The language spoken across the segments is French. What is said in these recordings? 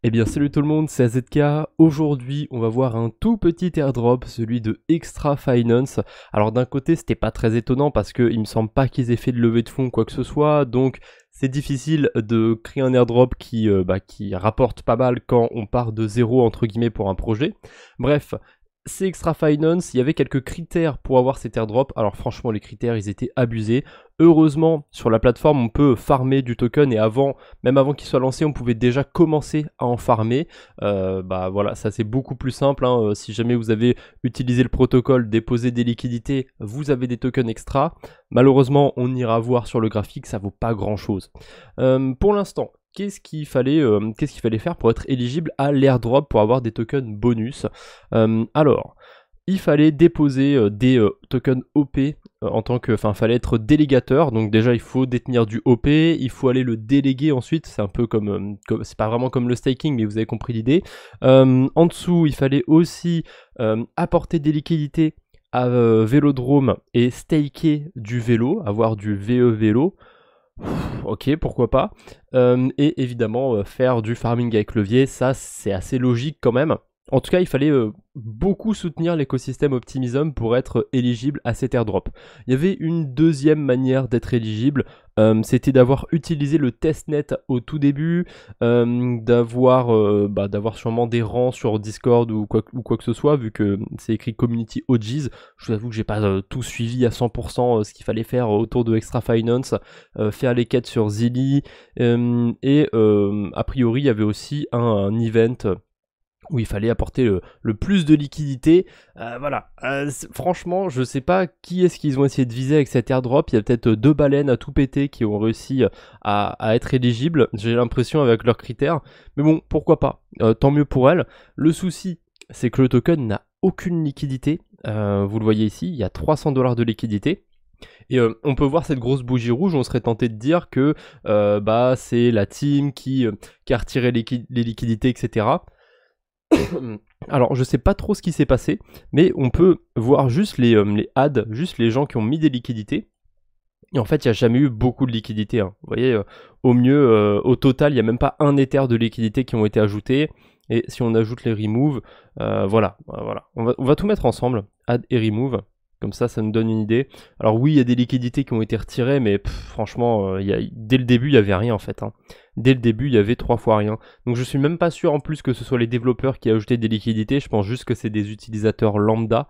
Eh bien salut tout le monde, c'est AZK. Aujourd'hui on va voir un tout petit airdrop, celui de Extra Finance. Alors d'un côté c'était pas très étonnant parce qu'il me semble pas qu'ils aient fait de levée de fonds ou quoi que ce soit, donc c'est difficile de créer un airdrop qui rapporte pas mal quand on part de zéro entre guillemets pour un projet. Bref, c'est Extra Finance, il y avait quelques critères pour avoir cet airdrop. Alors franchement les critères ils étaient abusés. Heureusement sur la plateforme on peut farmer du token et même avant qu'il soit lancé on pouvait déjà commencer à en farmer. Voilà, ça c'est beaucoup plus simple, hein. Si jamais vous avez utilisé le protocole, déposé des liquidités, vous avez des tokens extra. Malheureusement on ira voir sur le graphique, ça vaut pas grand chose. Pour l'instant, qu'est-ce qu'il fallait faire pour être éligible à l'airdrop pour avoir des tokens bonus? Alors, il fallait déposer des tokens OP fallait être délégateur. Donc déjà, il faut détenir du OP, il faut aller le déléguer ensuite. C'est un peu c'est pas vraiment comme le staking, mais vous avez compris l'idée. En dessous, il fallait aussi apporter des liquidités à Vélodrome et staker du vélo, avoir du VE vélo. Ok, pourquoi pas. Et évidemment, faire du farming avec levier, ça c'est assez logique quand même. En tout cas, il fallait beaucoup soutenir l'écosystème Optimism pour être éligible à cet airdrop. Il y avait une deuxième manière d'être éligible, c'était d'avoir utilisé le testnet au tout début, d'avoir sûrement des rangs sur Discord ou quoi que ce soit, vu que c'est écrit Community OGs. Je vous avoue que j'ai pas tout suivi à 100% ce qu'il fallait faire autour de Extra Finance, faire les quêtes sur Zilli, a priori il y avait aussi un event où il fallait apporter le plus de liquidité. Franchement, je sais pas qui est-ce qu'ils ont essayé de viser avec cet airdrop. Il y a peut-être deux baleines à tout péter qui ont réussi à être éligibles, j'ai l'impression, avec leurs critères. Mais bon, pourquoi pas, tant mieux pour elles. Le souci, c'est que le token n'a aucune liquidité. Vous le voyez ici, il y a 300$ de liquidité. Et on peut voir cette grosse bougie rouge, on serait tenté de dire que c'est la team qui a retiré les liquidités, etc. Alors je sais pas trop ce qui s'est passé, mais on peut voir juste les ads, juste les gens qui ont mis des liquidités. Et en fait, il n'y a jamais eu beaucoup de liquidités, hein. Vous voyez, au mieux, au total, il n'y a même pas un Ether de liquidités qui ont été ajoutés. Et si on ajoute les remove, voilà. On va tout mettre ensemble, add et remove. Comme ça nous donne une idée. Alors oui, il y a des liquidités qui ont été retirées, mais franchement, dès le début, il n'y avait rien en fait, hein. Dès le début, il y avait 3 fois rien. Donc je suis même pas sûr en plus que ce soit les développeurs qui aient ajouté des liquidités. Je pense juste que c'est des utilisateurs lambda.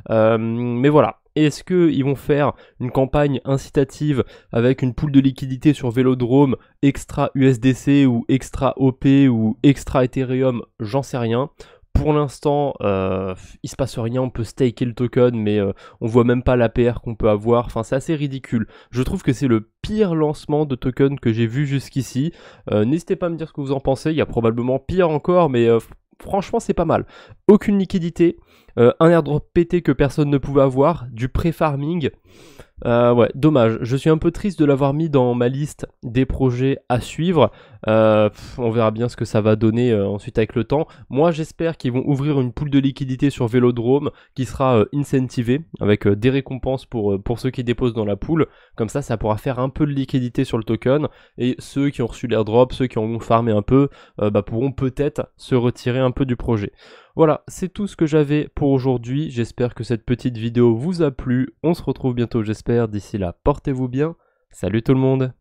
Mais voilà. Est-ce qu'ils vont faire une campagne incitative avec une pool de liquidité sur Vélodrome, extra USDC ou extra OP ou extra Ethereum? J'en sais rien. Pour l'instant, il se passe rien, on peut staker le token, mais on voit même pas l'APR qu'on peut avoir. Enfin, c'est assez ridicule. Je trouve que c'est le pire lancement de token que j'ai vu jusqu'ici. N'hésitez pas à me dire ce que vous en pensez. Il y a probablement pire encore, mais franchement, c'est pas mal. Aucune liquidité, un airdrop pété que personne ne pouvait avoir, du pré-farming. Ouais, dommage. Je suis un peu triste de l'avoir mis dans ma liste des projets à suivre. On verra bien ce que ça va donner ensuite avec le temps. Moi, j'espère qu'ils vont ouvrir une pool de liquidité sur Vélodrome qui sera incentivée avec des récompenses pour ceux qui déposent dans la pool. Comme ça pourra faire un peu de liquidité sur le token. Et ceux qui ont reçu l'airdrop, ceux qui en ont farmé un peu, pourront peut-être se retirer un peu du projet. Voilà, c'est tout ce que j'avais pour aujourd'hui. J'espère que cette petite vidéo vous a plu. On se retrouve bientôt, j'espère. D'ici là, portez-vous bien. Salut tout le monde!